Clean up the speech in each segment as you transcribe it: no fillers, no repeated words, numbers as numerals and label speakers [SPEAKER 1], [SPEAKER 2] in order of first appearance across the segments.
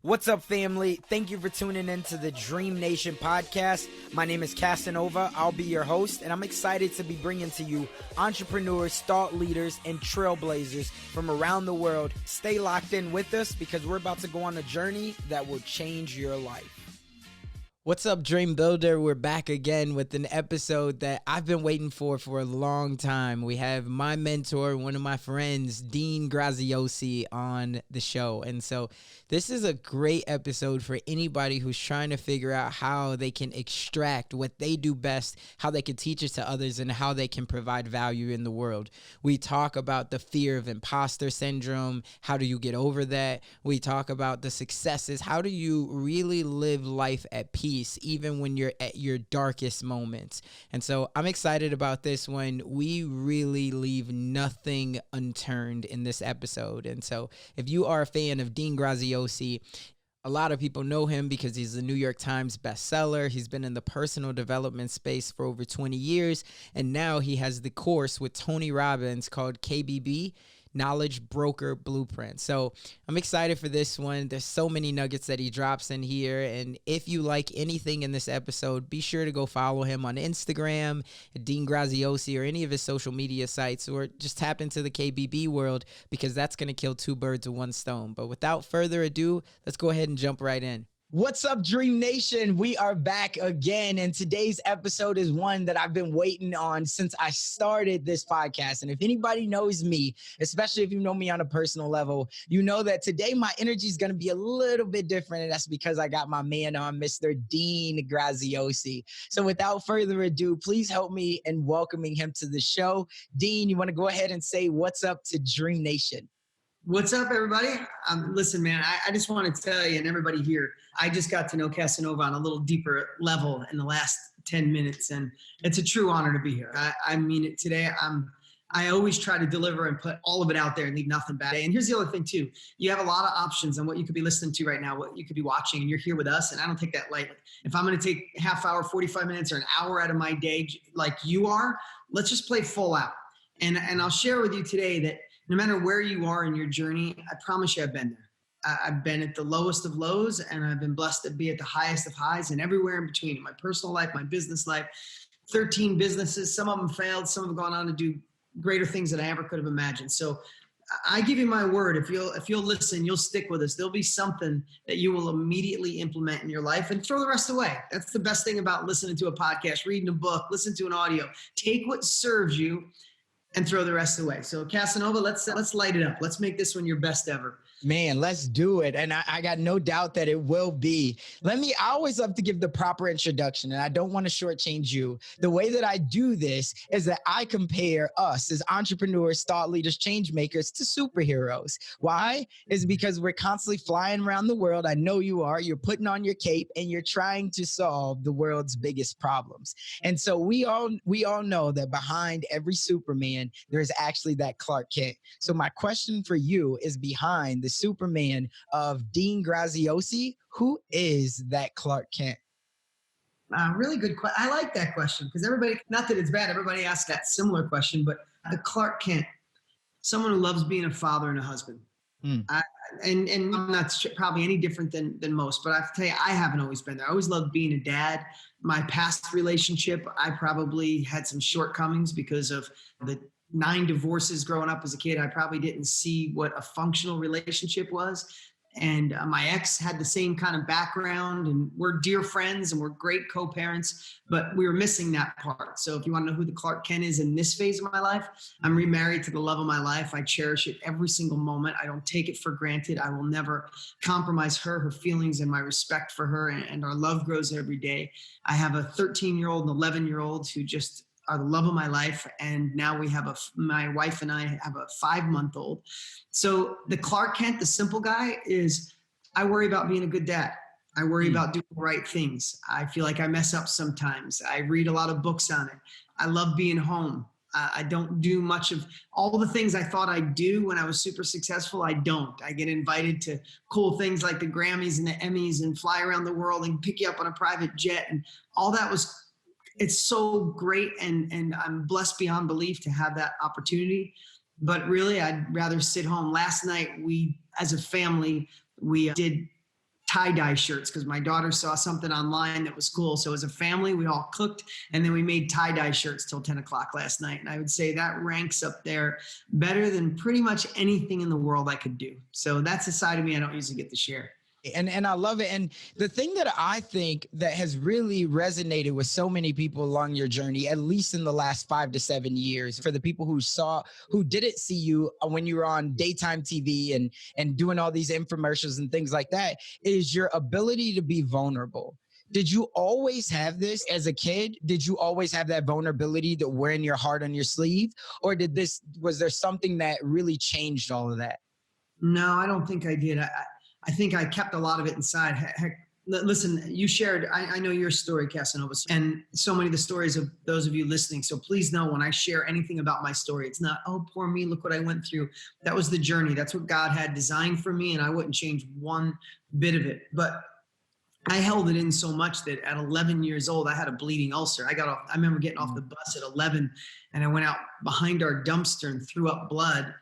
[SPEAKER 1] What's up, family? Thank you for tuning in to the DreamNation podcast. My name is Casanova. I'll be your host, and I'm excited to be bringing to you entrepreneurs, thought leaders, and trailblazers from around the world. Stay locked in with us because we're about to go on a journey that will change your life. What's up, Dream Builder? We're back again with an episode that I've been waiting for a long time. We have my mentor, one of my friends, Dean Graziosi, on the show. And so this is a great episode for anybody who's trying to figure out how they can extract what they do best, how they can teach it to others, and how they can provide value in the world. We talk about the fear of imposter syndrome. How do you get over that? We talk about the successes. How do you really live life at peace, even when you're at your darkest moments? And so I'm excited about this one. We really leave nothing unturned in this episode. And so if you are a fan of Dean Graziosi, a lot of people know him because he's a New York Times bestseller. He's been in the personal development space for over 20 years. And now he has the course with Tony Robbins called KBB, Knowledge Broker Blueprint. So I'm excited for this one. There's so many nuggets that he drops in here. And if you like anything in this episode, be sure to go follow him on Instagram, Dean Graziosi, or any of his social media sites, or just tap into the KBB world because that's going to kill two birds with one stone. But without further ado, let's go ahead and jump right in. What's up, Dream Nation? We are back again, and today's episode is one that I've been waiting on since I started this podcast. And if anybody knows me, especially if you know me on a personal level, you know that today my energy is going to be a little bit different, and that's because I got my man on, Mr. Dean Graziosi. So without further ado, please help me in welcoming him to the show. Dean, you want to go ahead and say what's up to Dream Nation?
[SPEAKER 2] What's up, everybody? Listen, man, I just want to tell you and everybody here, I just got to know Casanova on a little deeper level in the last 10 minutes, and it's a true honor to be here. I mean it today. I always try to deliver and put all of it out there and leave nothing back. And here's the other thing, too. You have a lot of options on what you could be listening to right now, what you could be watching, and you're here with us, and I don't take that lightly. If I'm going to take half hour, 45 minutes, or an hour out of my day like you are, let's just play full out. And I'll share with you today that no matter where you are in your journey, I promise you I've been there. I've been at the lowest of lows, and I've been blessed to be at the highest of highs and everywhere in between. In my personal life, my business life, 13 businesses. Some of them failed. Some have gone on to do greater things than I ever could have imagined. So I give you my word. If you'll listen, you'll stick with us. There'll be something that you will immediately implement in your life and throw the rest away. That's the best thing about listening to a podcast, reading a book, listen to an audio. Take what serves you and throw the rest away. So Casanova, let's light it up. Let's make this one your best ever.
[SPEAKER 1] Man, let's do it. And I got no doubt that it will be. I always love to give the proper introduction, and I don't want to shortchange you. The way that I do this is that I compare us as entrepreneurs, thought leaders, change makers to superheroes. Why? Is because we're constantly flying around the world. I know you are. You're putting on your cape and you're trying to solve the world's biggest problems. And so we all know that behind every Superman, there's actually that Clark Kent. So my question for you is, behind the Superman of Dean Graziosi, who is that Clark Kent?
[SPEAKER 2] Really good question. I like that question because everybody, not that it's bad, everybody asks that similar question, but the Clark Kent, someone who loves being a father and a husband. And I'm not probably any different than most, but I have to tell you, I haven't always been there. I always loved being a dad. My past relationship, I probably had some shortcomings because of the 9 divorces growing up as a kid. I probably didn't see what a functional relationship was. And my ex had the same kind of background, and we're dear friends and we're great co-parents, but we were missing that part. So if you want to know who the Clark Kent is in this phase of my life, I'm remarried to the love of my life. I cherish it every single moment. I don't take it for granted. I will never compromise her feelings, and my respect for her, and our love grows every day. I have a 13-year-old and 11-year-old who just are the love of my life. And now we have my wife and I have a 5-month-old. So the Clark Kent, the simple guy, is I worry about being a good dad. I worry about doing the right things. I feel like I mess up sometimes. I read a lot of books on it. I love being home. I don't do much of all the things I thought I'd do when I was super successful. I don't. I get invited to cool things like the Grammys and the Emmys and fly around the world and pick you up on a private jet. And all that it's so great. And I'm blessed beyond belief to have that opportunity. But really, I'd rather sit home. Last night, as a family, we did tie-dye shirts because my daughter saw something online that was cool. So as a family, we all cooked and then we made tie-dye shirts till 10 o'clock last night. And I would say that ranks up there better than pretty much anything in the world I could do. So that's a side of me I don't usually get to share.
[SPEAKER 1] And I love it. And the thing that I think that has really resonated with so many people along your journey, at least in the last 5 to 7 years, for the people who didn't see you when you were on daytime TV and doing all these infomercials and things like that, is your ability to be vulnerable. Did you always have this as a kid? Did you always have that vulnerability to wearing your heart on your sleeve? Or was there something that really changed all of that?
[SPEAKER 2] No, I don't think I did. I think I kept a lot of it inside. Heck, listen, you shared, I know your story, Casanova, and so many of the stories of those of you listening. So please know when I share anything about my story, it's not, oh, poor me, look what I went through. That was the journey. That's what God had designed for me, and I wouldn't change one bit of it. But I held it in so much that at 11 years old, I had a bleeding ulcer. I remember getting off the bus at 11, and I went out behind our dumpster and threw up blood.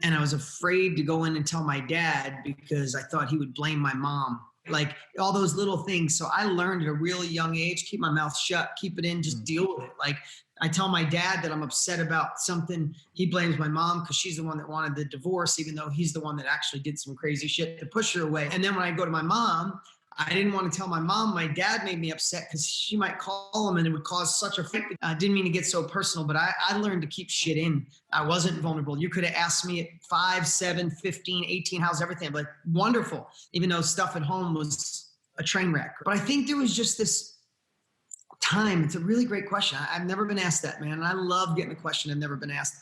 [SPEAKER 2] And I was afraid to go in and tell my dad because I thought he would blame my mom, like all those little things. So I learned at a really young age, keep my mouth shut, keep it in, just deal with it. Like I tell my dad that I'm upset about something. He blames my mom because she's the one that wanted the divorce, even though he's the one that actually did some crazy shit to push her away. And then when I go to my mom, I didn't want to tell my mom. My dad made me upset because she might call him and it would cause such a fight. I didn't mean to get so personal, but I learned to keep shit in. I wasn't vulnerable. You could have asked me at 5, 7, 15, 18, how's everything? I'm like, wonderful, even though stuff at home was a train wreck. But I think there was just this time. It's a really great question. I've never been asked that, man. And I love getting a question I've never been asked.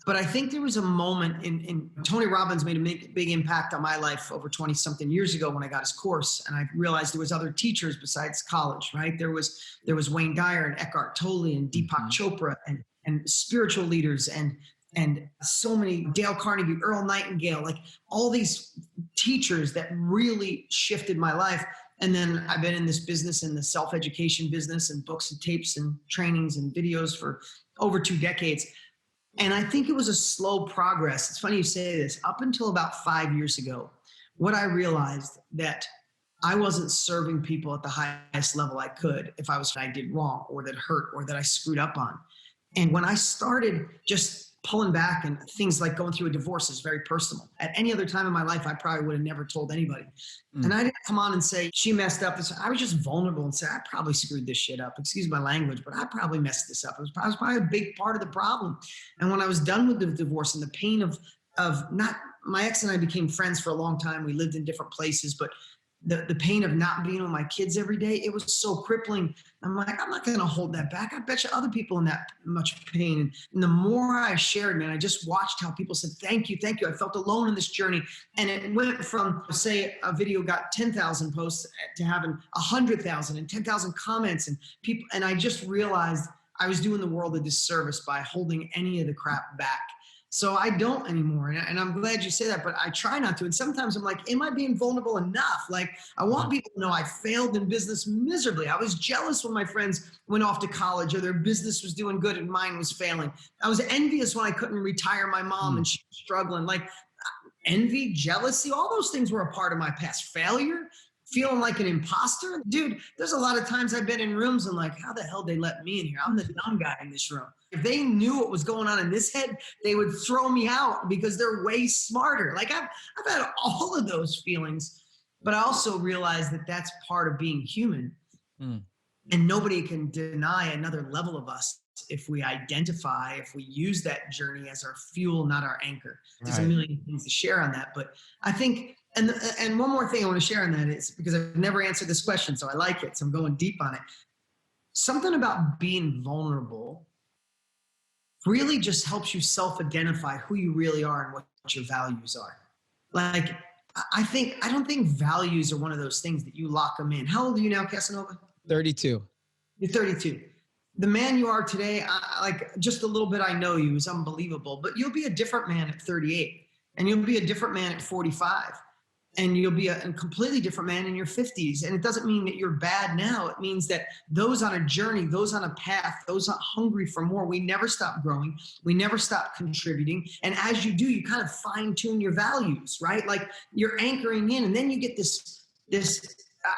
[SPEAKER 2] But I think there was a moment in Tony Robbins made a big impact on my life over 20 something years ago when I got his course. And I realized there was other teachers besides college, right? There was Wayne Dyer and Eckhart Tolle and Deepak Chopra and spiritual leaders and so many, Dale Carnegie, Earl Nightingale, like all these teachers that really shifted my life. And then I've been in this business, in the self-education business, and books and tapes and trainings and videos for over 2 decades. And I think it was a slow progress. It's funny you say this. Up until about 5 years ago, what I realized that I wasn't serving people at the highest level I could if I did wrong or that hurt or that I screwed up on. And when I started just pulling back, and things like going through a divorce is very personal. At any other time in my life, I probably would have never told anybody. And I didn't come on and say, she messed up. I was just vulnerable and say, I probably screwed this shit up. Excuse my language, but I probably messed this up. It was probably a big part of the problem. And when I was done with the divorce and the pain of not, my ex and I became friends for a long time. We lived in different places, but the pain of not being with my kids every day, it was so crippling. I'm like, I'm not going to hold that back. I bet you other people in that much pain. And the more I shared, man, I just watched how people said, thank you, thank you. I felt alone in this journey. And it went from, say, a video got 10,000 posts to having 100,000 and 10,000 comments and people. And I just realized I was doing the world a disservice by holding any of the crap back. So I don't anymore. And I'm glad you say that, but I try not to. And sometimes I'm like, am I being vulnerable enough? Like, I want people to know I failed in business miserably. I was jealous when my friends went off to college or their business was doing good and mine was failing. I was envious when I couldn't retire my mom and she was struggling. Like envy, jealousy, all those things were a part of my past. Failure, feeling like an imposter. Dude, there's a lot of times I've been in rooms and like, how the hell they let me in here? I'm the dumb guy in this room. If they knew what was going on in this head, they would throw me out because they're way smarter. Like I've had all of those feelings, but I also realize that that's part of being human. And nobody can deny another level of us if we use that journey as our fuel, not our anchor. There's a million things to share on that, but I think, and one more thing I want to share on that is because I've never answered this question, so I like it. So I'm going deep on it. Something about being vulnerable really just helps you self-identify who you really are and what your values are. Like, I don't think values are one of those things that you lock them in. How old are you now, Casanova?
[SPEAKER 1] 32.
[SPEAKER 2] You're 32. The man you are today, like just a little bit I know you is unbelievable, but you'll be a different man at 38 and you'll be a different man at 45. And you'll be a completely different man in your 50s. And it doesn't mean that you're bad now. It means that those on a journey, those on a path, those are hungry for more, we never stop growing. We never stop contributing. And as you do, you kind of fine tune your values, right? Like you're anchoring in and then you get this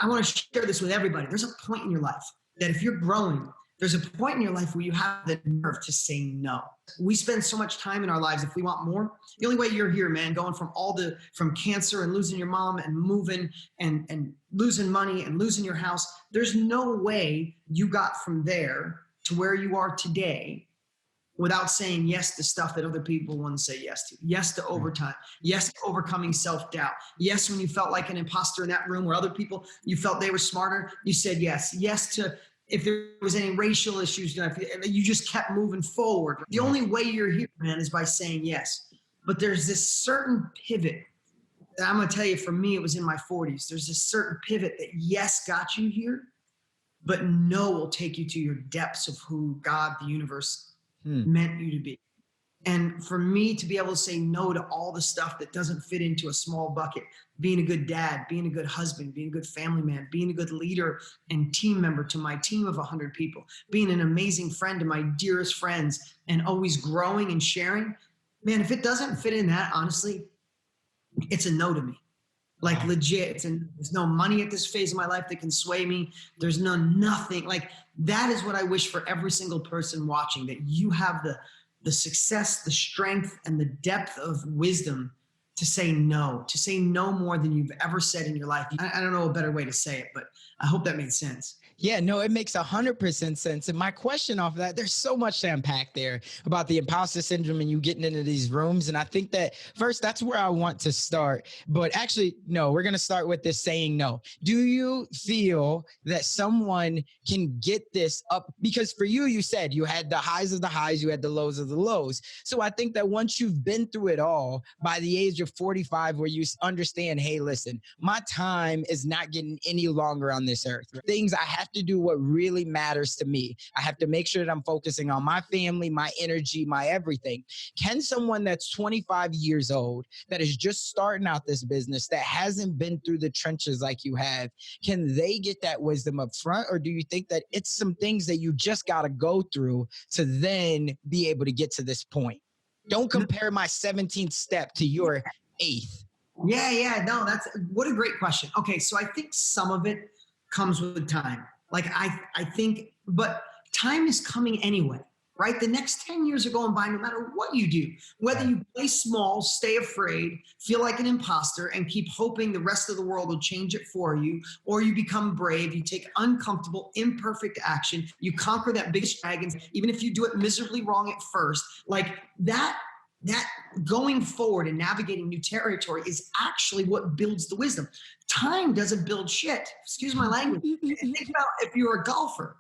[SPEAKER 2] I want to share this with everybody. There's a point in your life that if you're growing, there's a point in your life where you have the nerve to say no. We spend so much time in our lives. If we want more, the only way you're here, man, going from cancer and losing your mom and moving and losing money and losing your house, there's no way you got from there to where you are today without saying yes to stuff that other people wouldn't say yes to. Yes to overtime. Yes to overcoming self-doubt. Yes, when you felt like an imposter in that room where other people, you felt they were smarter, you said yes. Yes to, if there was any racial issues, you just kept moving forward. The only way you're here, man, is by saying yes. But there's this certain pivot that I'm going to tell you, for me, it was in my 40s. There's this certain pivot that yes got you here, but no will take you to your depths of who God, the universe, meant you to be. And for me to be able to say no to all the stuff that doesn't fit into a small bucket, being a good dad, being a good husband, being a good family man, being a good leader and team member to my team of 100 people, being an amazing friend to my dearest friends, and always growing and sharing, man, if it doesn't fit in that, honestly, it's a no to me. Like legit, there's no money at this phase of my life that can sway me. There's nothing. Like, that is what I wish for every single person watching, that you have the success, the strength, and the depth of wisdom to say no more than you've ever said in your life. I don't know a better way to say it, but I hope that made sense.
[SPEAKER 1] Yeah, no, it makes 100% sense. And my question off of that, there's so much to unpack there about the imposter syndrome and you getting into these rooms. And I think that first, that's where I want to start. But actually, no, we're going to start with this saying no. Do you feel that someone can get this up? Because for you, you said you had the highs of the highs, you had the lows of the lows. So I think that once you've been through it all, by the age of 45, where you understand, hey, listen, my time is not getting any longer on this earth. Things I have to do what really matters to me. I have to make sure that I'm focusing on my family, my energy, my everything. Can someone that's 25 years old, that is just starting out this business, that hasn't been through the trenches like you have, can they get that wisdom up front? Or do you think that it's some things that you just got to go through to then be able to get to this point? Don't compare my 17th step to your 8th.
[SPEAKER 2] Yeah. No, what a great question. Okay. So I think some of it comes with time. Like I think, but time is coming anyway, right? The next 10 years are going by no matter what you do, whether you play small, stay afraid, feel like an imposter, and keep hoping the rest of the world will change it for you, or you become brave, you take uncomfortable, imperfect action, you conquer that biggest dragon, even if you do it miserably wrong at first, like that going forward and navigating new territory is actually what builds the wisdom. Time doesn't build shit. Excuse my language. Think about if you're a golfer.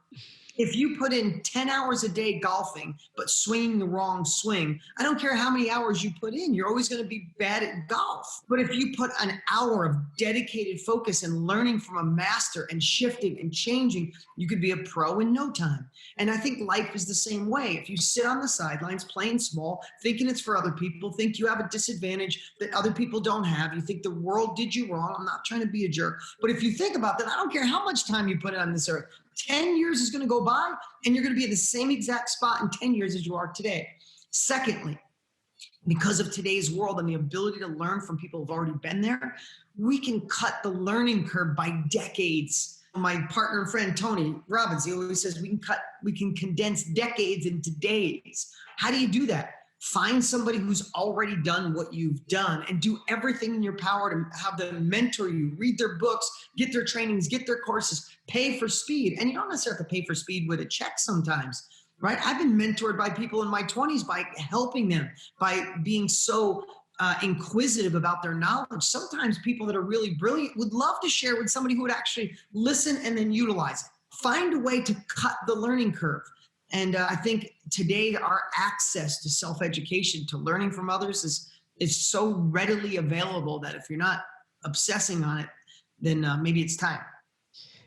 [SPEAKER 2] If you put in 10 hours a day golfing, but swinging the wrong swing, I don't care how many hours you put in, you're always going to be bad at golf. But if you put an hour of dedicated focus and learning from a master and shifting and changing, you could be a pro in no time. And I think life is the same way. If you sit on the sidelines playing small, thinking it's for other people, think you have a disadvantage that other people don't have, you think the world did you wrong, I'm not trying to be a jerk, but if you think about that, I don't care how much time you put on this earth, 10 years is going to go by and you're going to be at the same exact spot in 10 years as you are today. Secondly, because of today's world and the ability to learn from people who've already been there, we can cut the learning curve by decades. My partner and friend, Tony Robbins, he always says we can condense decades into days. How do you do that? Find somebody who's already done what you've done and do everything in your power to have them mentor you, read their books, get their trainings, get their courses, pay for speed. And you don't necessarily have to pay for speed with a check sometimes, right? I've been mentored by people in my 20s by helping them, by being so inquisitive about their knowledge. Sometimes people that are really brilliant would love to share with somebody who would actually listen and then utilize it. Find a way to cut the learning curve. And I think today our access to self-education, to learning from others is so readily available that if you're not obsessing on it, then maybe it's time.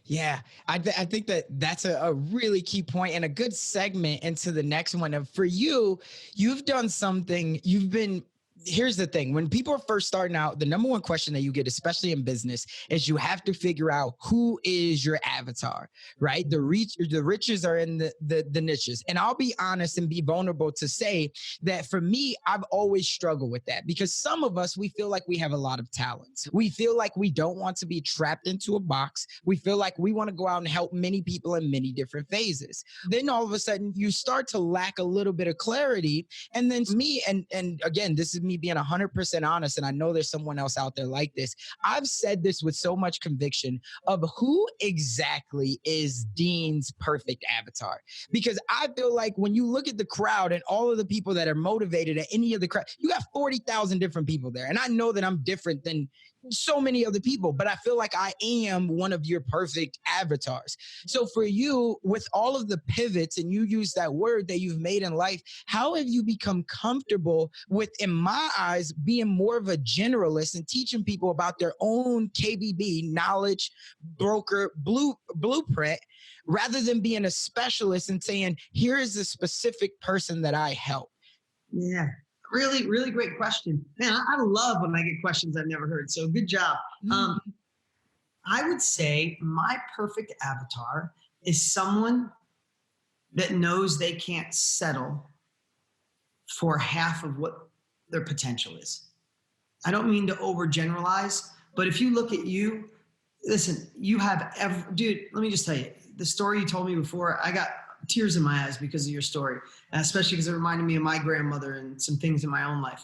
[SPEAKER 1] Yeah, I think that's a really key point and a good segment into the next one. And for you, you've done something, you've been here's the thing. When people are first starting out, the number one question that you get, especially in business, is you have to figure out who is your avatar, right? The riches are in the niches. And I'll be honest and be vulnerable to say that for me, I've always struggled with that, because some of us, we feel like we have a lot of talents. We feel like we don't want to be trapped into a box. We feel like we want to go out and help many people in many different phases. Then all of a sudden you start to lack a little bit of clarity. And then me, and again, this is me being 100% honest, and I know there's someone else out there like this. I've said this with so much conviction of who exactly is Dean's perfect avatar. Because I feel like when you look at the crowd and all of the people that are motivated at any of the crowd, you got 40,000 different people there. And I know that I'm different than so many other people, but I feel like I am one of your perfect avatars. So for you, with all of the pivots, and you use that word that you've made in life, how have you become comfortable with, in my eyes, being more of a generalist and teaching people about their own KBB knowledge broker blueprint, rather than being a specialist and saying, here is the specific person that I help?
[SPEAKER 2] Yeah. Really, really great question. Man, I love when I get questions I've never heard. So good job. I would say my perfect avatar is someone that knows they can't settle for half of what their potential is. I don't mean to overgeneralize, but if you look at you, listen, you have dude, let me just tell you, the story you told me before, I got tears in my eyes because of your story, especially because it reminded me of my grandmother and some things in my own life.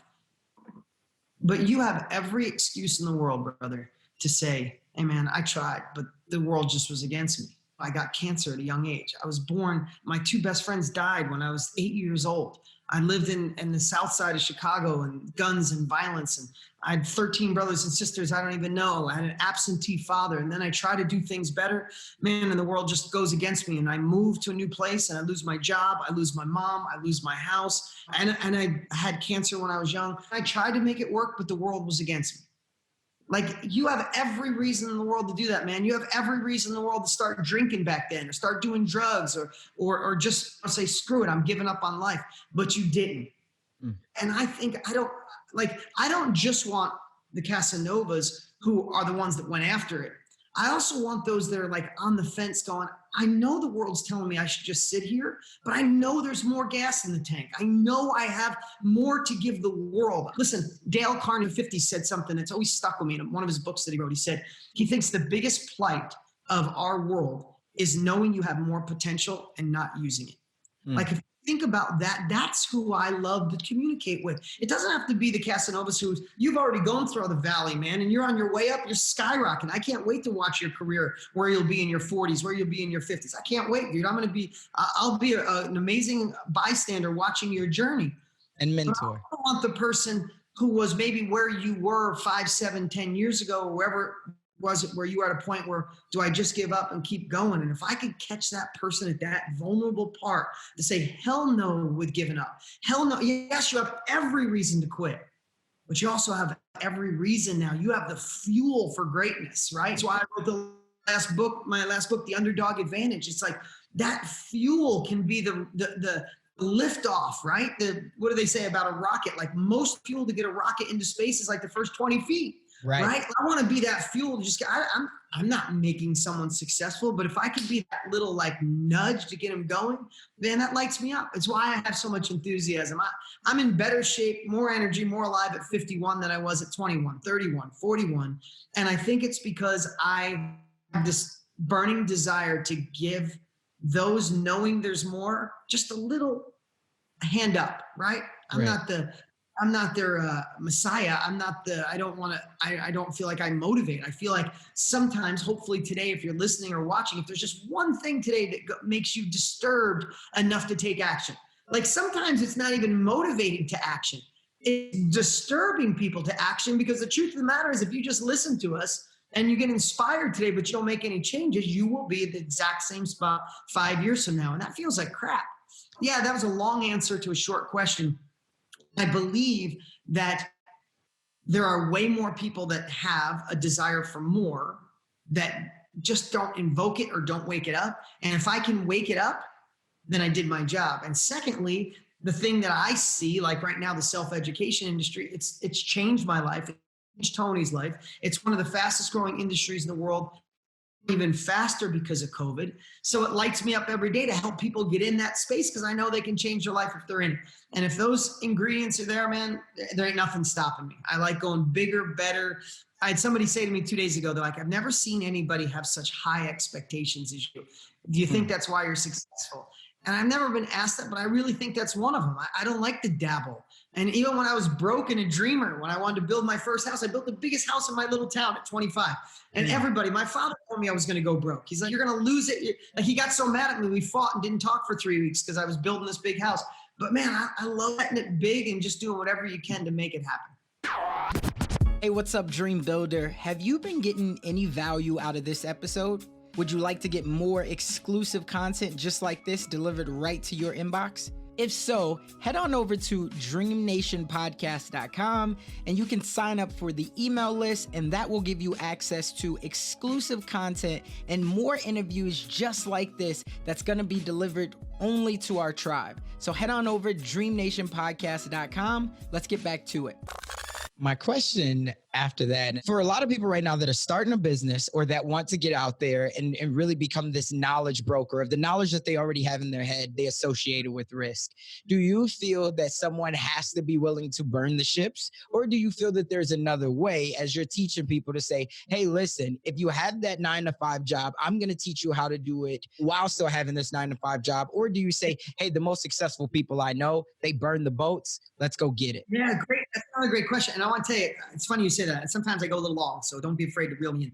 [SPEAKER 2] But you have every excuse in the world, brother, to say, hey man, I tried, but the world just was against me. I got cancer at a young age. I was born, my two best friends died when I was 8 years old. I lived in the south side of Chicago, and guns and violence. And I had 13 brothers and sisters I don't even know. I had an absentee father. And then I try to do things better, man, and the world just goes against me. And I move to a new place and I lose my job. I lose my mom. I lose my house. And I had cancer when I was young. I tried to make it work, but the world was against me. Like, you have every reason in the world to do that, man. You have every reason in the world to start drinking back then, or start doing drugs, or just say, screw it, I'm giving up on life. But you didn't. And I think I don't just want the Casanovas who are the ones that went after it. I also want those that are like on the fence going, I know the world's telling me I should just sit here, but I know there's more gas in the tank. I know I have more to give the world. Listen, Dale Carnegie, 50, said something that's always stuck with me in one of his books that he wrote. He said he thinks the biggest plight of our world is knowing you have more potential and not using it. Like, if you think about that, that's who I love to communicate with. It doesn't have to be the Casanovas who you've already gone through the valley, man, and you're on your way up, you're skyrocketing. I can't wait to watch your career, where you'll be in your 40s, where you'll be in your 50s. I can't wait, dude. I'll be an amazing bystander watching your journey.
[SPEAKER 1] And mentor.
[SPEAKER 2] I want the person who was maybe where you were 5, 7, 10 years ago, or wherever was it, where you were at a point where, do I just give up and keep going? And if I could catch that person at that vulnerable part to say, hell no with giving up. Hell no. Yes, you have every reason to quit, but you also have every reason now. You have the fuel for greatness, right? That's why I wrote my last book, The Underdog Advantage. It's like that fuel can be the lift off, right? What do they say about a rocket? Like, most fuel to get a rocket into space is like the first 20 feet. Right. I want to be that fuel to just I'm not making someone successful, but if I could be that little like nudge to get them going, then that lights me up. It's why I have so much enthusiasm. I'm in better shape, more energy, more alive at 51 than I was at 21, 31, 41. And I think it's because I have this burning desire to give those knowing there's more, just a little hand up, right? I'm not their messiah. I don't feel like I motivate. I feel like sometimes, hopefully today, if you're listening or watching, if there's just one thing today that makes you disturbed enough to take action, like sometimes it's not even motivating to action. It's disturbing people to action, because the truth of the matter is, if you just listen to us and you get inspired today, but you don't make any changes, you will be at the exact same spot 5 years from now. And that feels like crap. Yeah, that was a long answer to a short question. I believe that there are way more people that have a desire for more that just don't invoke it or don't wake it up. And if I can wake it up, then I did my job. And secondly, the thing that I see, like right now, the self-education industry, it's changed my life. It's changed Tony's life. It's one of the fastest growing industries in the world, even faster because of COVID. So it lights me up every day to help people get in that space because I know they can change their life if they're in it. And if those ingredients are there, man, there ain't nothing stopping me. I like going bigger, better. I had somebody say to me 2 days ago, they're like, I've never seen anybody have such high expectations as you. Do you think that's why you're successful? And I've never been asked that, but I really think that's one of them. I don't like to dabble. And even when I was broke and a dreamer, when I wanted to build my first house, I built the biggest house in my little town at 25. And everybody, my father told me I was going to go broke. He's like, you're going to lose it. Like, he got so mad at me. We fought and didn't talk for 3 weeks because I was building this big house. But man, I love letting it big and just doing whatever you can to make it happen.
[SPEAKER 1] Hey, what's up, Dream Builder? Have you been getting any value out of this episode? Would you like to get more exclusive content just like this delivered right to your inbox? If so, head on over to DreamNationPodcast.com and you can sign up for the email list, and that will give you access to exclusive content and more interviews just like this that's going to be delivered only to our tribe. So head on over to DreamNationPodcast.com. Let's get back to it. My question after that, for a lot of people right now that are starting a business or that want to get out there and really become this knowledge broker of the knowledge that they already have in their head, they associate it with risk. Do you feel that someone has to be willing to burn the ships? Or do you feel that there's another way as you're teaching people to say, hey, listen, if you have that 9-to-5 job, I'm going to teach you how to do it while still having this 9-to-5 job? Or do you say, hey, the most successful people I know, they burn the boats. Let's go get it.
[SPEAKER 2] Yeah, great. That's another great question. And I want to tell you, it's funny you say that. Sometimes I go a little long, so don't be afraid to reel me in.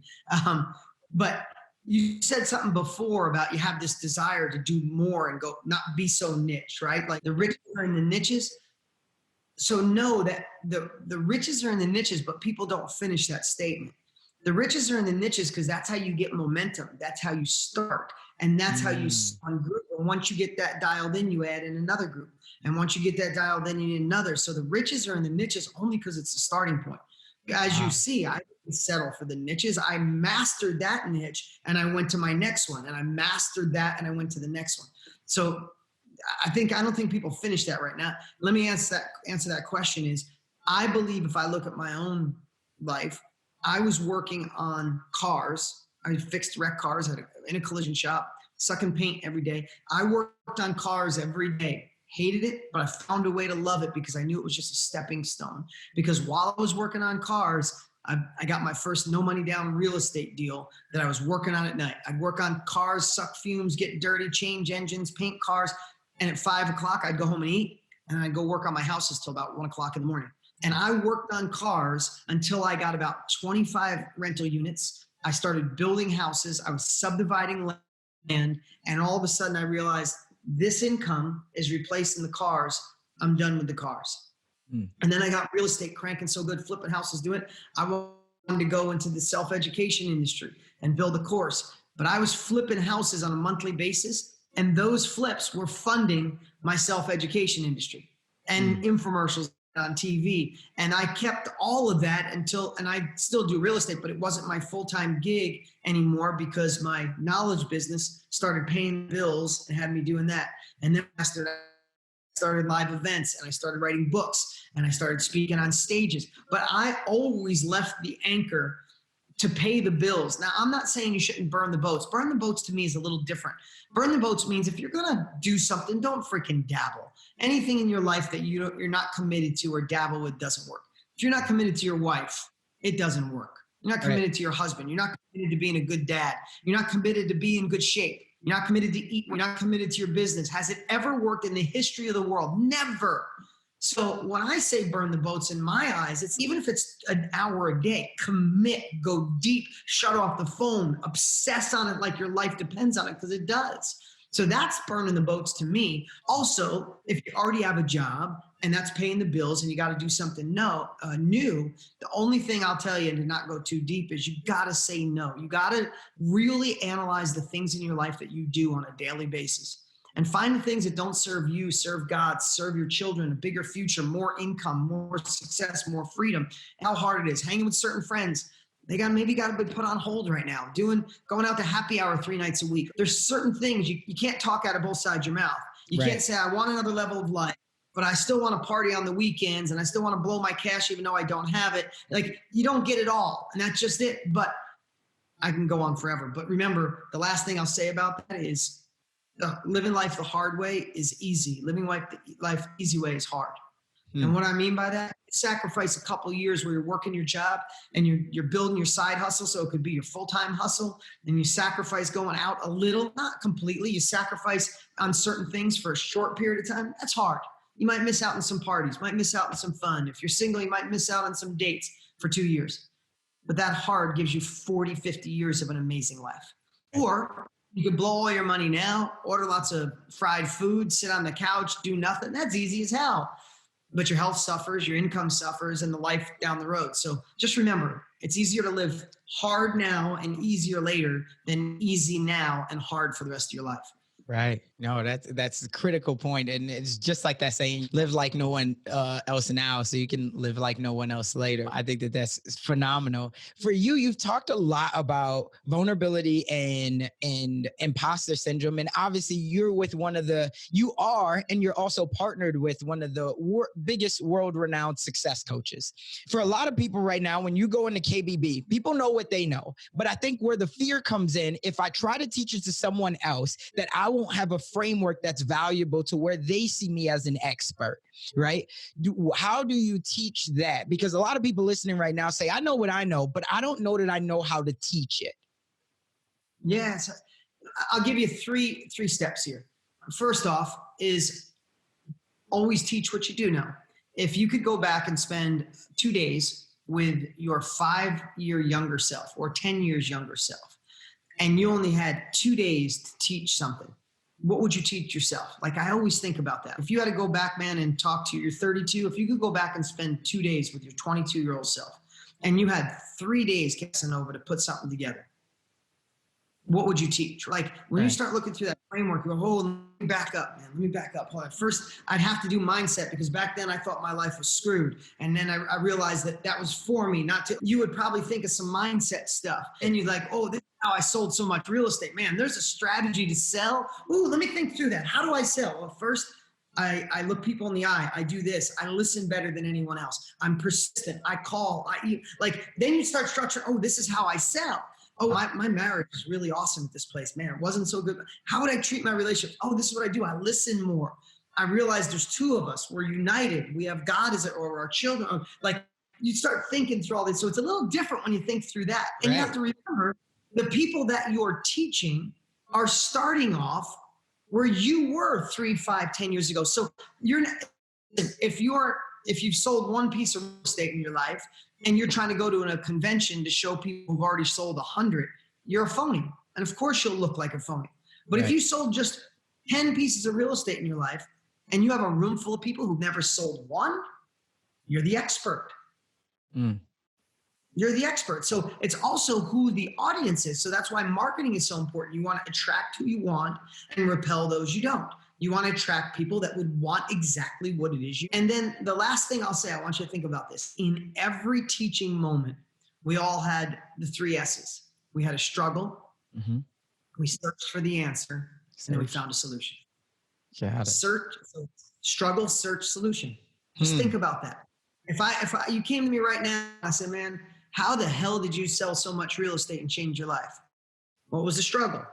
[SPEAKER 2] But you said something before about you have this desire to do more and go, not be so niche, right? Like the riches are in the niches. So know that the riches are in the niches, but people don't finish that statement. The riches are in the niches because that's how you get momentum. That's how you start. And that's how you on group. And once you get that dialed in, you add in another group. And once you get that dialed in, you need another. So the riches are in the niches only because it's the starting point. As you see, I didn't settle for the niches. I mastered that niche and I went to my next one, and I mastered that and I went to the next one. So I don't think people finish that right now. Let me answer that question is, I believe if I look at my own life, I was working on cars. I fixed wrecked cars in a collision shop, sucking paint every day. I worked on cars every day. Hated it, but I found a way to love it because I knew it was just a stepping stone. Because while I was working on cars, I got my first no money down real estate deal that I was working on at night. I'd work on cars, suck fumes, get dirty, change engines, paint cars. And at 5 o'clock, I'd go home and eat. And I'd go work on my houses till about 1 o'clock in the morning. And I worked on cars until I got about 25 rental units. I started building houses. I was subdividing land. And all of a sudden I realized this income is replacing the cars. I'm done with the cars. And then I got real estate cranking so good, flipping houses, doing it. I wanted to go into the self-education industry and build a course. But I was flipping houses on a monthly basis. And those flips were funding my self-education industry and infomercials on TV. And I kept all of that and I still do real estate, but it wasn't my full-time gig anymore because my knowledge business started paying bills and had me doing that. And then I started live events and I started writing books and I started speaking on stages, but I always left the anchor to pay the bills. Now, I'm not saying you shouldn't burn the boats. Burn the boats to me is a little different. Burn the boats means if you're going to do something, don't freaking dabble. Anything in your life that you're not committed to or dabble with doesn't work. If you're not committed to your wife, it doesn't work. You're not committed to your husband. You're not committed to being a good dad. You're not committed to being in good shape. You're not committed to eat. You're not committed to your business. Has it ever worked in the history of the world? Never. So when I say burn the boats, in my eyes, it's even if it's an hour a day, commit, go deep, shut off the phone, obsess on it like your life depends on it, because it does. So that's burning the boats to me. Also, if you already have a job and that's paying the bills and you got to do something new, the only thing I'll tell you, and to not go too deep, is you got to say no. You got to really analyze the things in your life that you do on a daily basis. And find the things that don't serve you, serve God, serve your children, a bigger future, more income, more success, more freedom. How hard it is. Hanging with certain friends. They maybe got to be put on hold right now. Going out to happy hour 3 nights a week. There's certain things you can't talk out of both sides of your mouth. You can't say, I want another level of life. but I still want to party on the weekends and I still want to blow my cash even though I don't have it. Like, you don't get it all, and that's just it. But I can go on forever. But remember, the last thing I'll say about that is living life the hard way is easy. Living life the easy way is hard. And what I mean by that, sacrifice a couple of years where you're working your job and you're building your side hustle. So it could be your full-time hustle, and you sacrifice going out a little, not completely. You sacrifice on certain things for a short period of time. That's hard. You might miss out on some parties, might miss out on some fun. If you're single, you might miss out on some dates for 2 years. But that hard gives you 40, 50 years of an amazing life. Or you can blow all your money now, order lots of fried food, sit on the couch, do nothing. That's easy as hell. But your health suffers, your income suffers, and the life down the road. So just remember, it's easier to live hard now and easier later than easy now and hard for the rest of your life.
[SPEAKER 1] Right. No, that's a critical point. And it's just like that saying, live like no one else now so you can live like no one else later. I think that's phenomenal. For you, you've talked a lot about vulnerability and imposter syndrome. And obviously you're also partnered with one of the biggest world-renowned success coaches. For a lot of people right now, when you go into KBB, people know what they know. But I think where the fear comes in, if I try to teach it to someone else, that I won't have a framework that's valuable to where they see me as an expert, right? How do you teach that? Because a lot of people listening right now say, I know what I know, but I don't know that I know how to teach it.
[SPEAKER 2] Yes. I'll give you three steps here. First off is always teach what you do know. If you could go back and spend 2 days with your 5-year younger self or 10 years younger self, and you only had 2 days to teach something, what would you teach yourself? Like, I always think about that. If you had to go back, man, and talk to your 32, if you could go back and spend 2 days with your 22-year-old self, and you had 3 days Casanova to put something together, what would you teach? Like, when you start looking through that framework, you go, oh, let me back up, man. Let me back up. Hold on. First, I'd have to do mindset, because back then I thought my life was screwed. And then I realized that was for me, not to. You would probably think of some mindset stuff. And you're like, oh, this is how I sold so much real estate. Man, there's a strategy to sell. Ooh, let me think through that. How do I sell? Well, first, I look people in the eye. I do this. I listen better than anyone else. I'm persistent. I call. Then you start structuring, oh, this is how I sell. Oh, my marriage is really awesome at this place. Man, it wasn't so good. How would I treat my relationship? Oh, this is what I do. I listen more. I realize there's two of us. We're united. We have God or our children. Like, you start thinking through all this. So it's a little different when you think through that. And you have to remember, the people that you're teaching are starting off where you were 3, 5, 10 years ago. So if you've sold one piece of real estate in your life, and you're trying to go to a convention to show people who've already sold 100, you're a phony. And of course you'll look like a phony. But if you sold just 10 pieces of real estate in your life, and you have a room full of people who've never sold one, you're the expert. You're the expert. So it's also who the audience is. So that's why marketing is so important. You want to attract who you want and repel those you don't. You want to attract people that would want exactly what it is. And then the last thing I'll say, I want you to think about this. In every teaching moment, we all had the 3 S's. We had a struggle. Mm-hmm. We searched for the answer. And then we found a solution. Struggle, search, solution. Just think about that. If you came to me right now, I said, man, how the hell did you sell so much real estate and change your life? What was the struggle?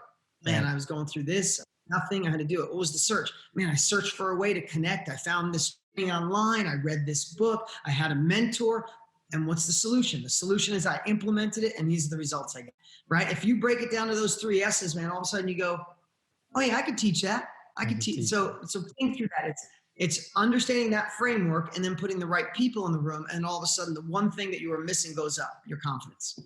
[SPEAKER 2] Man, I was going through this. Nothing. I had to do it. What was the search? Man, I searched for a way to connect. I found this thing online. I read this book. I had a mentor. And what's the solution? The solution is I implemented it, and these are the results I get, right? If you break it down to those 3 S's, man, all of a sudden you go, oh yeah, I could teach that. I could teach. So think through that. It's understanding that framework and then putting the right people in the room. And all of a sudden the one thing that you were missing goes up, your confidence.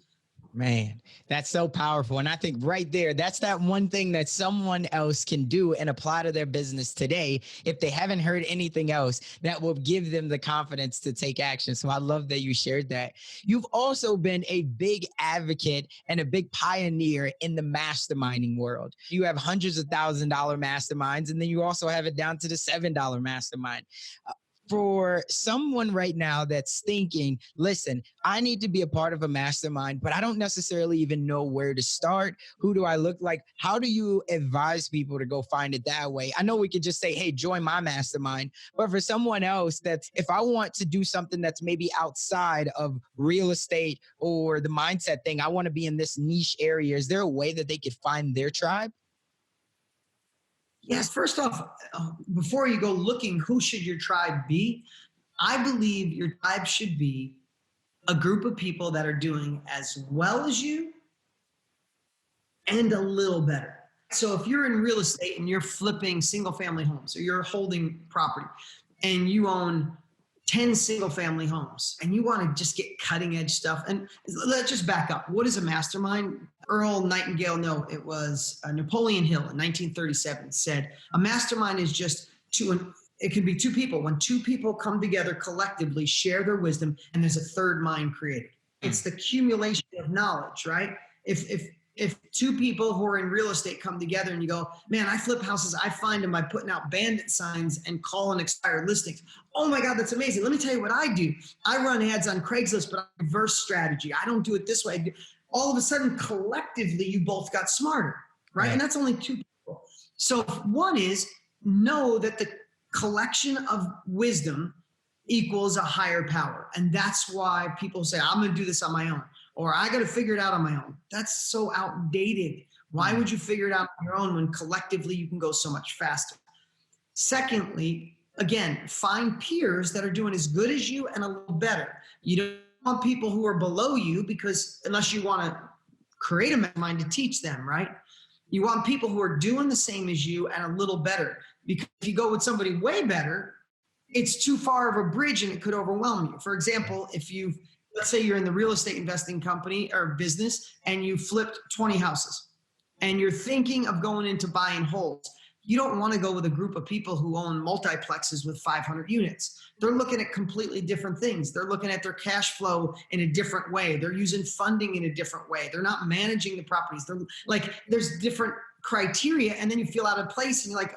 [SPEAKER 1] Man, that's so powerful. And I think right there, that's that one thing that someone else can do and apply to their business today. If they haven't heard anything else, that will give them the confidence to take action. So I love that you shared that. You've also been a big advocate and a big pioneer in the masterminding world. You have hundreds of $1,000 masterminds, and then you also have it down to the $7 mastermind. For someone right now that's thinking, listen, I need to be a part of a mastermind, but I don't necessarily even know where to start. Who do I look like? How do you advise people to go find it that way? I know we could just say, hey, join my mastermind. But for someone else, that's if I want to do something that's maybe outside of real estate or the mindset thing, I want to be in this niche area. Is there a way that they could find their tribe?
[SPEAKER 2] Yes, first off, before you go looking, who should your tribe be? I believe your tribe should be a group of people that are doing as well as you and a little better. So if you're in real estate and you're flipping single family homes, or you're holding property and you own 10 single family homes and you want to just get cutting edge stuff, and let's just back up. What is a mastermind? Earl Nightingale, no, it was Napoleon Hill in 1937 said, a mastermind is just it can be two people. When two people come together collectively, share their wisdom, and there's a third mind created. It's the accumulation of knowledge, right? If two people who are in real estate come together and you go, man, I flip houses, I find them by putting out bandit signs and calling expired listings. Oh my God, that's amazing. Let me tell you what I do. I run ads on Craigslist, but I reverse strategy. I don't do it this way. All of a sudden, collectively, you both got smarter, right? And that's only two people. So one is know that the collection of wisdom equals a higher power. And that's why people say, I'm going to do this on my own, or I got to figure it out on my own. That's so outdated. Why would you figure it out on your own when collectively you can go so much faster? Secondly, again, find peers that are doing as good as you and a little better. You don't want people who are below you, because unless you want to create a mind to teach them, right? You want people who are doing the same as you and a little better, because if you go with somebody way better, it's too far of a bridge and it could overwhelm you. For example, let's say you're in the real estate investing company or business and you flipped 20 houses and you're thinking of going into buy and holds. You don't want to go with a group of people who own multiplexes with 500 units. They're looking at completely different things. They're looking at their cash flow in a different way. They're using funding in a different way. They're not managing the properties. They're like, there's different criteria, and then you feel out of place and you're like,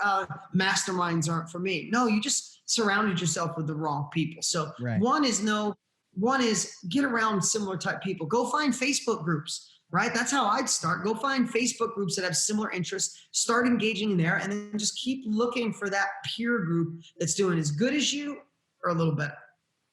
[SPEAKER 2] masterminds aren't for me. No, you just surrounded yourself with the wrong people. So one is get around similar type people. Go find Facebook groups. Right? That's how I'd start. Go find Facebook groups that have similar interests, start engaging in there, and then just keep looking for that peer group that's doing as good as you or a little better.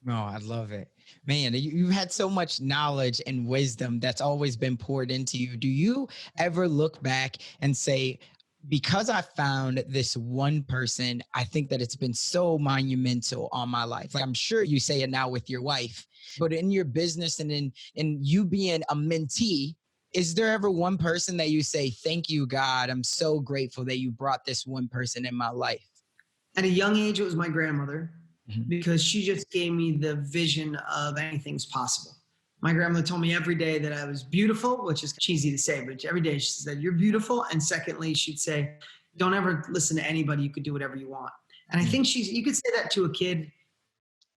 [SPEAKER 1] Oh, I love it. Man, you've had so much knowledge and wisdom that's always been poured into you. Do you ever look back and say, because I found this one person, I think that it's been so monumental on my life? Like, I'm sure you say it now with your wife, but in your business and in you being a mentee, is there ever one person that you say, thank you, God, I'm so grateful that you brought this one person in my life?
[SPEAKER 2] At a young age, it was my grandmother, because she just gave me the vision of anything's possible. My grandmother told me every day that I was beautiful, which is cheesy to say, but every day she said, you're beautiful. And secondly, she'd say, don't ever listen to anybody. You could do whatever you want. And I think you could say that to a kid,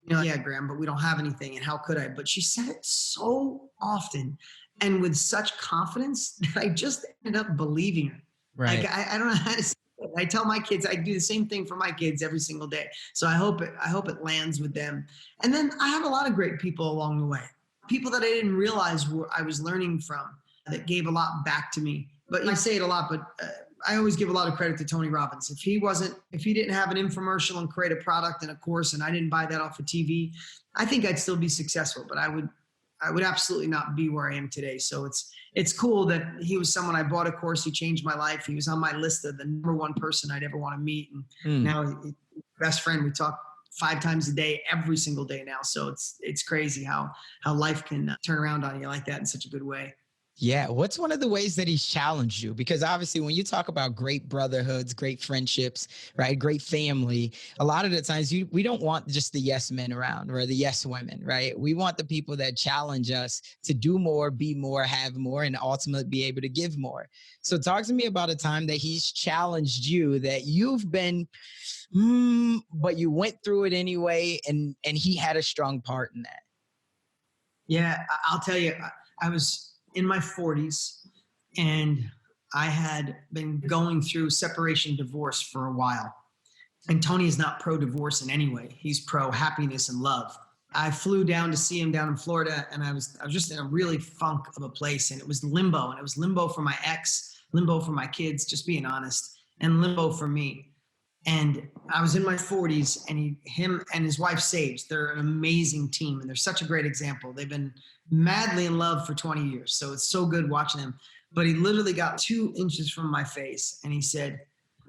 [SPEAKER 2] yeah, Graham, but we don't have anything. And how could I? But she said it so often and with such confidence that I just ended up believing her. Right. Like, I don't know how to say it. I tell my kids, I do the same thing for my kids every single day. So I hope it lands with them. And then I have a lot of great people along the way. People that I didn't realize I was learning from, that gave a lot back to me. But I say it a lot, but I always give a lot of credit to Tony Robbins. If he didn't have an infomercial and create a product and a course, and I didn't buy that off of TV, I think I'd still be successful, but I would absolutely not be where I am today. So it's cool that he was someone I bought a course. He changed my life. He was on my list of the number one person I'd ever want to meet. And now he's best friend. We talk 5 times a day, every single day now. So it's crazy how life can turn around on you like that in such a good way.
[SPEAKER 1] Yeah. What's one of the ways that he's challenged you? Because obviously when you talk about great brotherhoods, great friendships, right? Great family, a lot of the times we don't want just the yes men around or the yes women, right? We want the people that challenge us to do more, be more, have more, and ultimately be able to give more. So talk to me about a time that he's challenged you that you've been, but you went through it anyway. And he had a strong part in that.
[SPEAKER 2] Yeah, I'll tell you, I was in my 40s and I had been going through separation divorce for a while. And Tony is not pro-divorce in any way. He's pro-happiness and love. I flew down to see him down in Florida, and I was just in a really funk of a place, and it was limbo. And it was limbo for my ex, limbo for my kids, just being honest, and limbo for me. And I was in my 40s, and him and his wife, Sage, they're an amazing team, and they're such a great example. They've been madly in love for 20 years, so it's so good watching them. But he literally got 2 inches from my face, and he said,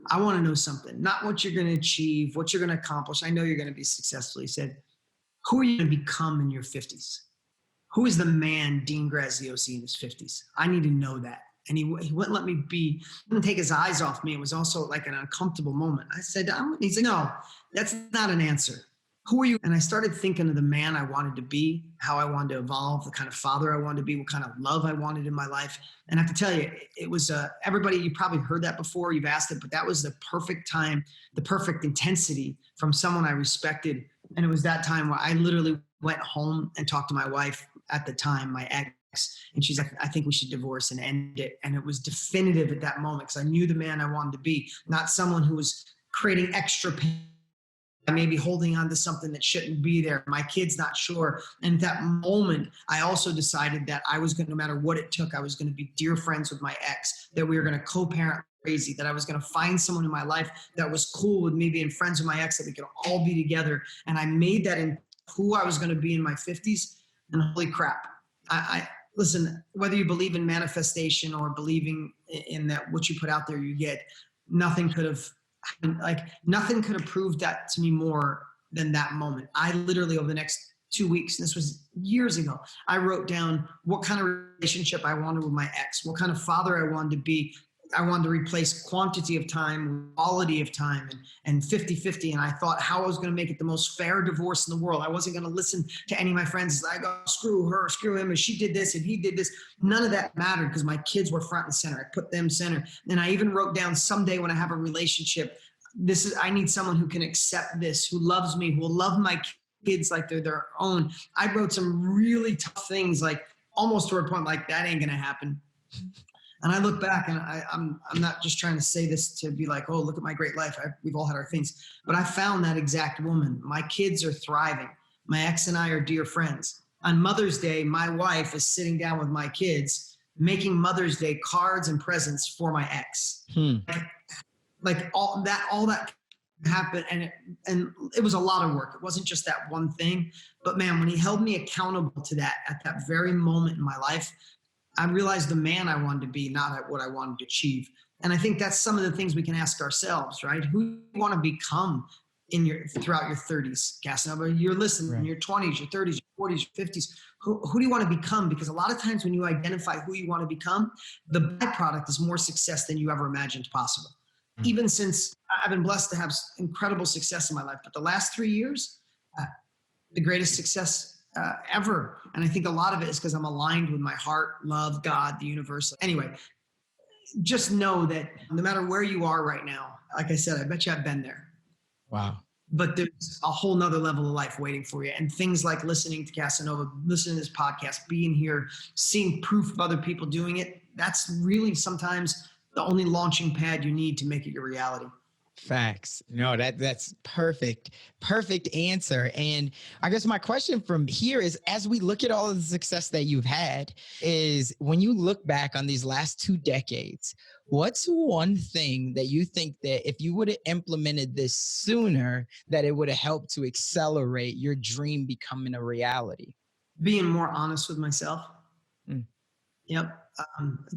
[SPEAKER 2] I want to know something, not what you're going to achieve, what you're going to accomplish. I know you're going to be successful. He said, who are you going to become in your 50s? Who is the man, Dean Graziosi, in his 50s? I need to know that. And he wouldn't let me he wouldn't take his eyes off me. It was also like an uncomfortable moment. I said, he said, no, that's not an answer. Who are you? And I started thinking of the man I wanted to be, how I wanted to evolve, the kind of father I wanted to be, what kind of love I wanted in my life. And I have to tell you, it was everybody, you probably heard that before, you've asked it, but that was the perfect time, the perfect intensity from someone I respected. And it was that time where I literally went home and talked to my wife at the time, my ex, and she's like, I think we should divorce and end it. And it was definitive at that moment because I knew the man I wanted to be, not someone who was creating extra pain, maybe holding on to something that shouldn't be there. My kid's not sure. And at that moment, I also decided that I was going to, no matter what it took, I was going to be dear friends with my ex, that we were going to co-parent crazy, that I was going to find someone in my life that was cool with me being friends with my ex, that we could all be together. And I made that in who I was going to be in my 50s. And holy crap, I listen, whether you believe in manifestation or believing in that what you put out there you get, nothing could have proved that to me more than that moment. I literally, over the next 2 weeks, and this was years ago, I wrote down what kind of relationship I wanted with my ex, what kind of father I wanted to be. I wanted to replace quantity of time with quality of time and 50-50. And I thought how I was going to make it the most fair divorce in the world. I wasn't going to listen to any of my friends like, oh, screw her, screw him, and she did this and he did this. None of that mattered because my kids were front and center. I put them center. And I even wrote down, someday when I have a relationship, I need someone who can accept this, who loves me, who will love my kids like they're their own. I wrote some really tough things, like almost to a point like that ain't going to happen. And I look back, and I'm not just trying to say this to be like, oh, look at my great life. We've all had our things. But I found that exact woman. My kids are thriving. My ex and I are dear friends. On Mother's Day, my wife is sitting down with my kids, making Mother's Day cards and presents for my ex. Like all that happened, and it was a lot of work. It wasn't just that one thing. But man, when he held me accountable to that at that very moment in my life, I realized the man I wanted to be, not what I wanted to achieve. And I think that's some of the things we can ask ourselves, right? Who do you want to become throughout your 30s, Casanova? You're listening, right. In your 20s, your 30s, your 40s, your 50s. Who do you want to become? Because a lot of times when you identify who you want to become, the byproduct is more success than you ever imagined possible. Mm-hmm. Even since I've been blessed to have incredible success in my life, but the last 3 years, the greatest success ever. And I think a lot of it is because I'm aligned with my heart, love, God, the universe. Anyway, just know that no matter where you are right now, like I said, I bet you I've been there.
[SPEAKER 1] Wow.
[SPEAKER 2] But there's a whole nother level of life waiting for you. And things like listening to Casanova, listening to this podcast, being here, seeing proof of other people doing it, that's really sometimes the only launching pad you need to make it your reality.
[SPEAKER 1] Facts. No, that's perfect. Perfect answer. And I guess my question from here is, as we look at all of the success that you've had, is when you look back on these last 2 decades, what's one thing that you think that if you would have implemented this sooner, that it would have helped to accelerate your dream becoming a reality?
[SPEAKER 2] Being more honest with myself. Yep.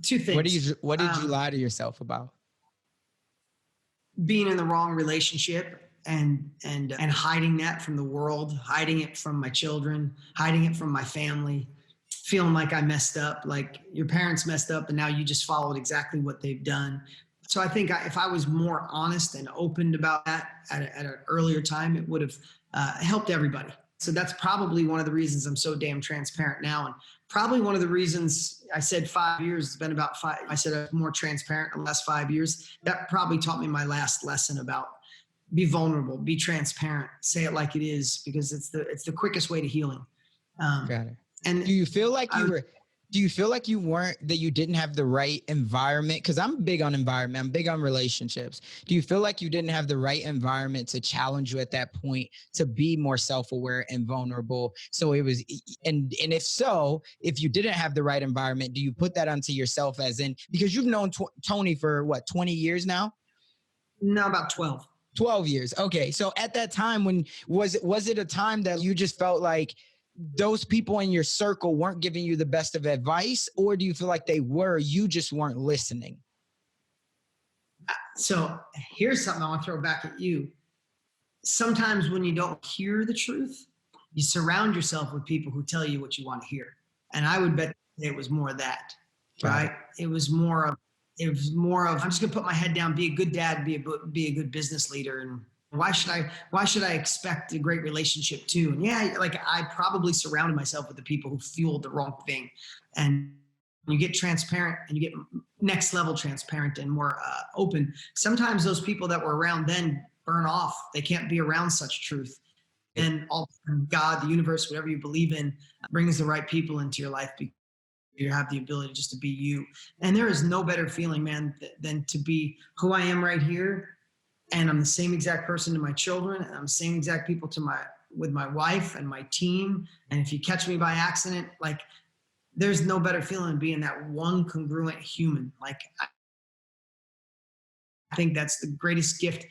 [SPEAKER 2] 2 things.
[SPEAKER 1] What did you lie to yourself about?
[SPEAKER 2] Being in the wrong relationship and hiding that from the world, hiding it from my children, hiding it from my family, feeling like I messed up, like your parents messed up and now you just followed exactly what they've done. So I think if I was more honest and open about that at an earlier time, it would have helped everybody. So that's probably one of the reasons I'm so damn transparent now. And probably one of the reasons I said 5 years, it's been about 5. I said I'm more transparent in the last 5 years. That probably taught me my last lesson about be vulnerable, be transparent, say it like it is, because it's the quickest way to healing.
[SPEAKER 1] Got it.
[SPEAKER 2] And
[SPEAKER 1] do you feel like Do you feel like that you didn't have the right environment? Because I'm big on environment. I'm big on relationships. Do you feel like you didn't have the right environment to challenge you at that point to be more self-aware and vulnerable? So it was, and if so, if you didn't have the right environment, do you put that onto yourself as in, because you've known Tony for what, 20 years now?
[SPEAKER 2] No, about 12.
[SPEAKER 1] 12 years. Okay. So at that time, when was it a time that you just felt like those people in your circle weren't giving you the best of advice, or do you feel like they were, you just weren't listening?
[SPEAKER 2] So here's something I want to throw back at you. Sometimes when you don't hear the truth, you surround yourself with people who tell you what you want to hear. And I would bet it was more of that, right? It was more of, I'm just gonna put my head down, be a good dad, be a good business leader. And why should I expect a great relationship too? And yeah, like I probably surrounded myself with the people who fueled the wrong thing. And you get transparent and you get next level transparent and more open. Sometimes those people that were around then burn off. They can't be around such truth. And all God, the universe, whatever you believe in, brings the right people into your life because you have the ability just to be you. And there is no better feeling, man, than to be who I am right here. And I'm the same exact person to my children, and I'm the same exact people with my wife and my team. And if you catch me by accident, like there's no better feeling than being that one congruent human. Like I think that's the greatest gift.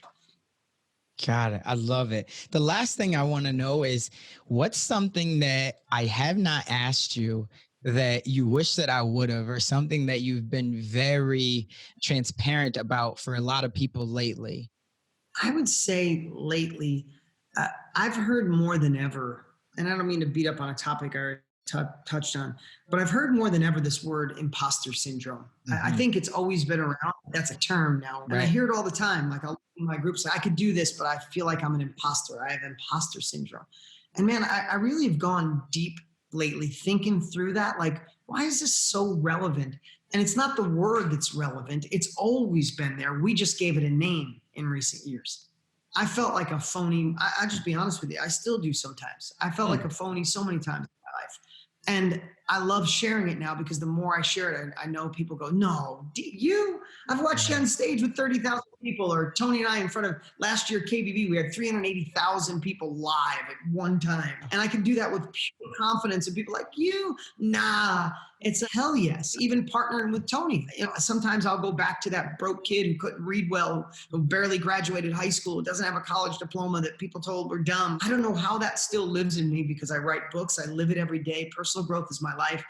[SPEAKER 1] Got it. I love it. The last thing I want to know is, what's something that I have not asked you that you wish that I would have, or something that you've been very transparent about for a lot of people lately?
[SPEAKER 2] I would say lately, I've heard more than ever, and I don't mean to beat up on a topic I already touched on, but I've heard more than ever this word imposter syndrome. I think it's always been around. That's a term now. And I hear it all the time. Like I'll in my groups, I could do this, but I feel like I'm an imposter. I have imposter syndrome. And man, I really have gone deep lately thinking through that. Like, why is this so relevant? And it's not the word that's relevant. It's always been there. We just gave it a name in recent years. I felt like a phony. I'll just be honest with you. I still do sometimes. I felt like a phony so many times in my life. And I love sharing it now because the more I share it, I know people go, no, you? I've watched you on stage with 30,000 people, or Tony and I in front of last year KBB, we had 380,000 people live at one time. And I can do that with pure confidence, and people like, you? Nah, it's a hell yes. Even partnering with Tony. You know, sometimes I'll go back to that broke kid who couldn't read well, who barely graduated high school, who doesn't have a college diploma, that people told were dumb. I don't know how that still lives in me because I write books. I live it every day. Personal growth is my life.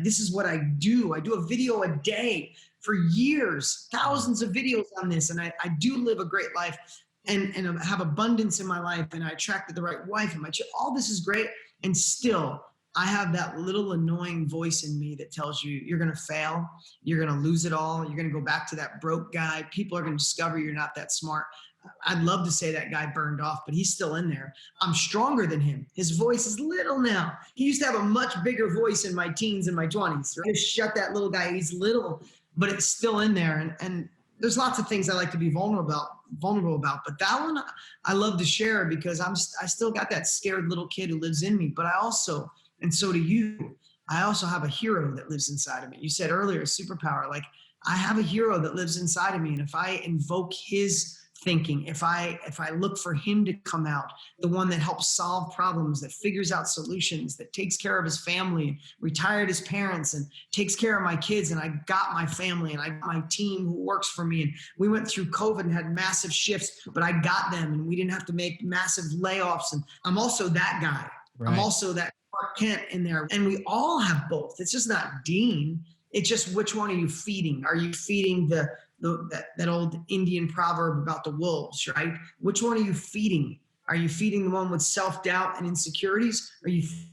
[SPEAKER 2] This is what I do. I do a video a day for years, thousands of videos on this. And I do live a great life and have abundance in my life. And I attracted the right wife and all this is great. And still, I have that little annoying voice in me that tells you you're going to fail. You're going to lose it all. You're going to go back to that broke guy. People are going to discover you're not that smart. I'd love to say that guy burned off, but he's still in there. I'm stronger than him. His voice is little now. He used to have a much bigger voice in my teens and my 20s. Right? Just shut that little guy. He's little, but it's still in there. And there's lots of things I like to be vulnerable about. But that one I love to share because I still got that scared little kid who lives in me. But I also, and so do you, I also have a hero that lives inside of me. You said earlier, superpower. Like I have a hero that lives inside of me. And if I invoke his thinking, if I look for him to come out, the one that helps solve problems, that figures out solutions, that takes care of his family, retired his parents and takes care of my kids. And I got my family and I got my team who works for me. And we went through COVID and had massive shifts, but I got them and we didn't have to make massive layoffs. And I'm also that guy. Right. I'm also that Clark Kent in there. And we all have both. It's just not Dean. It's just, which one are you feeding? Are you feeding that old Indian proverb about the wolves, right? Which one are you feeding? Are you feeding the one with self-doubt and insecurities? Or are you feeding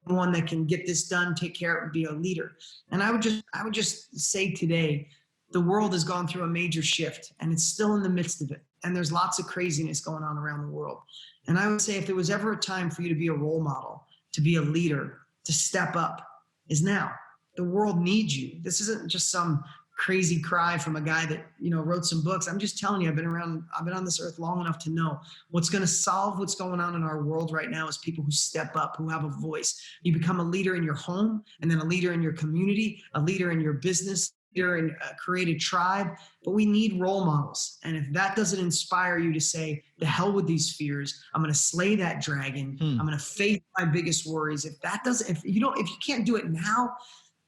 [SPEAKER 2] the one that can get this done, take care of it, and be a leader? And I would just say today, the world has gone through a major shift and it's still in the midst of it. And there's lots of craziness going on around the world. And I would say if there was ever a time for you to be a role model, to be a leader, to step up, is now. The world needs you. This isn't just some crazy cry from a guy that, wrote some books. I'm just telling you, I've been on this earth long enough to know what's going to solve what's going on in our world right now is people who step up, who have a voice. You become a leader in your home, and then a leader in your community, a leader in your business, leader in a created tribe. But we need role models. And if that doesn't inspire you to say, the hell with these fears, I'm going to slay that dragon. I'm going to face my biggest worries. If you can't do it now,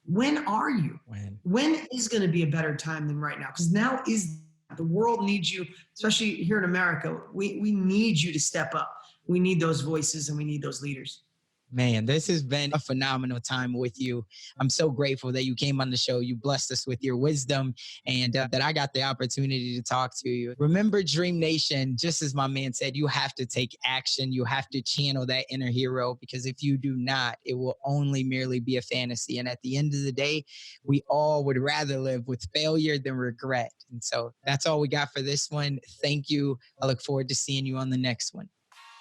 [SPEAKER 2] when are you? When is going to be a better time than right now? Because now is the world needs you, especially here in America. We need you to step up. We need those voices and we need those leaders.
[SPEAKER 1] Man, this has been a phenomenal time with you. I'm so grateful that you came on the show. You blessed us with your wisdom and that I got the opportunity to talk to you. Remember, DreamNation, just as my man said, you have to take action. You have to channel that inner hero, because if you do not, it will only merely be a fantasy. And at the end of the day, we all would rather live with failure than regret. And so that's all we got for this one. Thank you. I look forward to seeing you on the next one.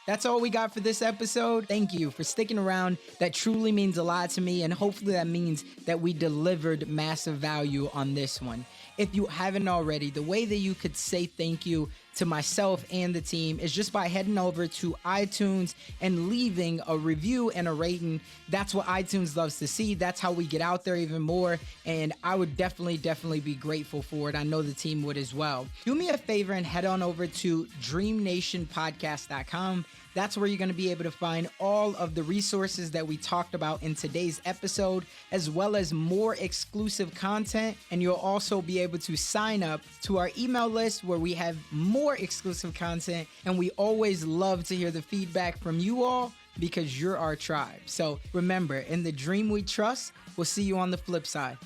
[SPEAKER 1] That's all we got for this episode. Thank you for sticking around. That truly means a lot to me, and hopefully that means that we delivered massive value on this one. If you haven't already, the way that you could say thank you to myself and the team is just by heading over to iTunes and leaving a review and a rating. That's what iTunes loves to see. That's how we get out there even more, and I would definitely be grateful for it. I know the team would as well. Do me a favor and head on over to DreamNationPodcast.com. That's where you're going to be able to find all of the resources that we talked about in today's episode, as well as more exclusive content. And you'll also be able to sign up to our email list where we have more exclusive content. And we always love to hear the feedback from you all, because you're our tribe. So remember, in the dream we trust, we'll see you on the flip side.